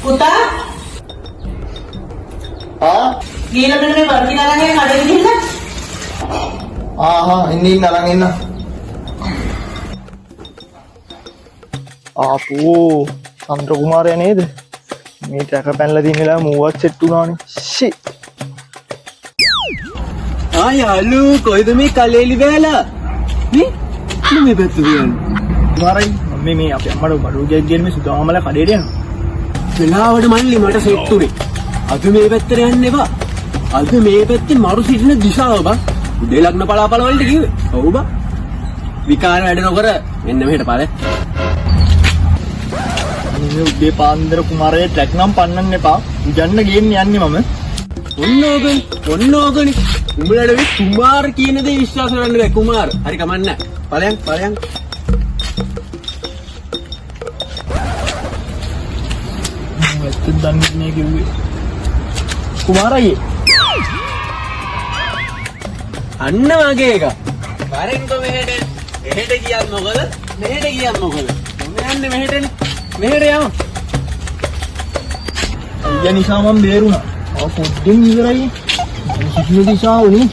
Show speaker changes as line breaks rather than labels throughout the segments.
පුතා ගිහලා මෙන්න මේ වර්ගින අරගෙන කඩේ ගිහිල්ලා
ඉන්න අරන් එන්න. ආපෝ චන්ද්‍ර කුමාරයා නේද? මේ ට්‍රැක පැනලා තියෙන වෙලාව මූවත් සෙට් වුණානේ. ෂි.
යාලු කොයිද මේ කලෙලි බෑලා? මේ පැත්ත කියන්නේ.
කුමාරයි මම මේ අපේ අම්මට බඩු ගෙන්න මේ සුදාමල කඩේට යනවා.
වෙලාවට මල්ලි මට සෙට් උනේ. අද මේ පැත්තට යන්න එපා. අද මේ පැත්තේ මරු සිටින දිශාව බං. උදේ ලග්න පලාපල වලට කිව්වේ. ඔව් බං. විකාර වැඩ නොකර මෙන්න මෙහෙට පාද.
මේ උදේ පාන්දර කුමාරයා ට්‍රැක් නම් පන්නන්න එපා. උජන්න ගේන්න යන්නේ මම.
ඔන්න ඕගනි. උඹලට මේ කුමාර කියන දේ විශ්වාස කරන්න බෑ කුමාර. හරි කමන්න. ඵලයන්.
ඇත්ත දන්නේ නේ කිව්වේ. කුමාරයි
අන්න වගේ එක. වරෙන්කෝ මෙහෙට. එහෙට ගියත් මොකද? මෙහෙට ගියත් මොකද? මම යන්නේ මෙහෙටනේ. මෙහෙට යමු.
ඊය නිසා මම බේරුණා. පොඩ්ඩින් ඉවරයි. සිහින දිශාව උනේ.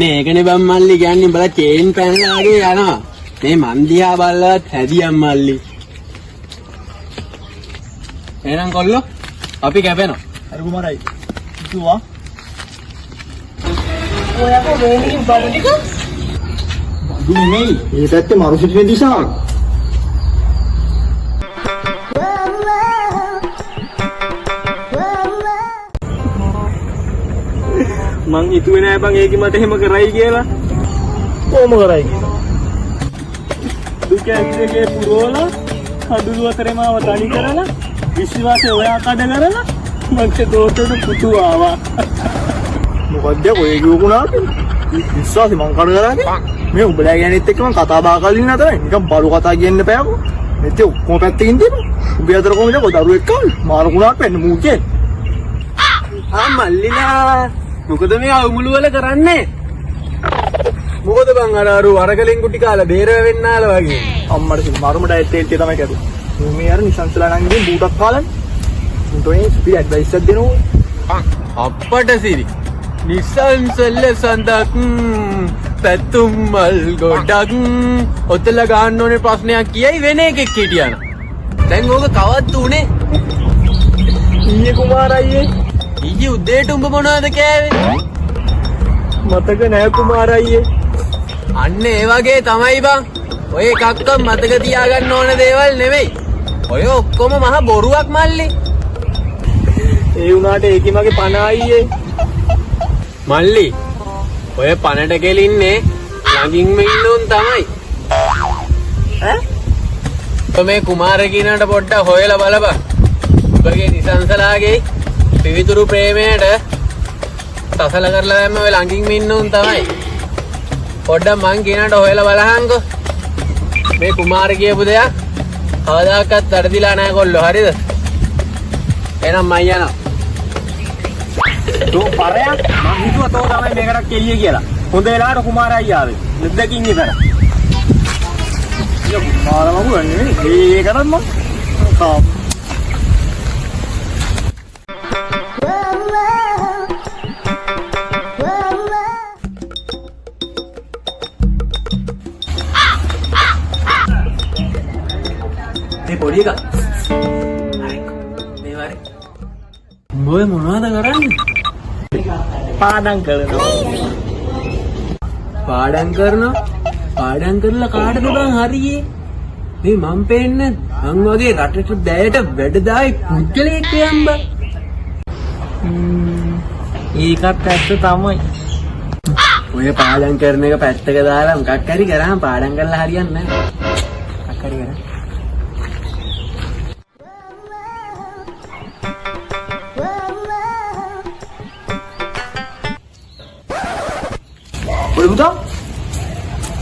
මේකනේ බම් මල්ලි කියන්නේ උඹලා චේන් පැනලා වගේ යනවා. මේ මන් දිහා බලලවත් හැදියම් මල්ලි. එහෙනම් කොල්ලෝ අපි කැපෙනවා.
හරි කුමාරයි. කිව්වා.
ඔයාගේ වේලින් බඩු ටික
බඩු නෙමෙයි. මේ පැත්තේ මරු සිටින දිශාව.
මං හිතුවේ නෑ බං ඒකෙ මට එහෙම කරයි කියලා.
කොහොම කරයි කියලා.
දුක ඇත්තේ පුරෝලා කඩුළු අතරේ මාව තනි කරලා විශ්වාසය ඔයා කඩ කරලා මගේ දෝතට පුතු ආවා.
මොකද්ද ඔය කියුණාද? විශ්වාසෙ මං කඩ කරාගේ. මේ උඹලා ගැනීත් එක්ක මං කතා බහ කරලා ඉන්න අතරේ නිකන් බඩු කතා කියන්න බෑකෝ. මෙතේ ඔක්කොම පැත්තකින් තියෙනවා. උඹ අතර කොහොමද දරුවෙක් කාවි? මාරුණාට වෙන්න මූකේ.
මල්ලිලා මොකද මේ අවුමුළු වල කරන්නේ? මොකද බං අර වරකලෙන් කුටි කාලා බේර වෙන්නාල වගේ.
අම්මට කිව්ව මරුමට ඇත්තේ තමයි කරු. මේ අර නිසංසලා නම් ඉතින් බූටක් කාලනේ. උන්ටෝනේ ස්පීඩ් ඇඩ්වයිස් එකක් දෙනවා.
අප්පට සිරි. නිසංසල සඳක් පැතුම් මල් ගොඩක් ඔතල ගන්න ඕනේ ප්‍රශ්නයක් කියයි වෙන එකෙක් හිටියන. දැන් ඕක කවද්ද උනේ?
ඊයේ කුමාරයියේ
ඊයේ උදේට උඹ මොනවද කෑවේ?
මතක නෑ කුමාරයියේ.
අන්න ඒ වගේ තමයි බං. ඔය එකක්ක මතක තියාගන්න ඕන දේවල් නෙවෙයි. ඔය ඔක්කොම මහ බොරුවක් මල්ලි.
ඒ වුණාට ඒකේ මගේ පණ ආයියේ.
මල්ලි ඔය පණට කෙලින්නේ ළඟින්ම ඉන්න උන් තමයි. මේ කුමාර කිනාට පොඩ්ඩක් හොයලා බලපන්. ඔබගේ නිසංසලාගේ පිවිතුරු ප්‍රේමයට තසල කරලා දැම්ම ඔය ළඟින්ම ඉන්න උන් තමයි. පොඩ්ඩක් මං කියනට හොයලා බලහන්කෝ. මේ කුමාර කියපු දෙයක් කවදාකවත් වැඩිලා නැහැ කොල්ලෝ. හරිද? එහෙනම් මං යනවා.
තෝ පරයක් මං හිතුවා තෝ තමයි මේකට කෙලිය කියලා. හොඳ වෙලාවට කුමාරයි ආවේ. දෙද්දකින් ඉතර. ඉතින් කුමාරම වුණේ ඒකටත් මං
මේ පොඩි එකා මේ වරේ මොය මොනවද කරන්නේ?
පාඩම් කරනවා.
පාඩම් කරලා කාටද බං හරියේ? මේ මම් පේන්නේ මං වගේ රටට දැයට වැඩදායි පුද්ගලයෙක් යම්බ.
ඒකත් ඇත්ත තමයි.
ඔය පාඩම් කරන එක පැත්තක දාලා මොකක් හරි කරාම පාඩම් කරලා හරියන්නේ නැහැ. මොකක් හරි කරා.
ඔය පුතා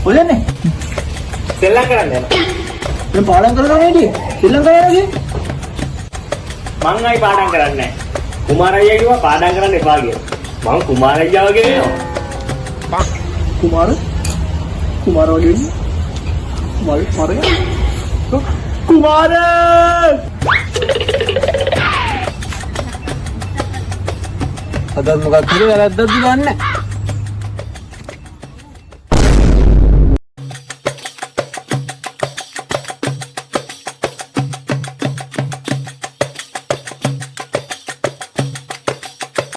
ඔයනේ
සෙල්ලම් කරන්නේ නැහැ.
දැන් පාඩම් කරනවා නේද? සෙල්ලම් කරන්නේ
මං අයි පාඩම් කරන්නේ නැහැ. කුමාරయ్య කිව්වා පාඩම් කරන්න එපා කියලා. මං කුමාරయ్య වගේ වෙනවා.
කුමාර වගේ මල් පරය කුමාර
අදත් මොකක් හරි වැරද්දක්ද දන්නේ නැහැ.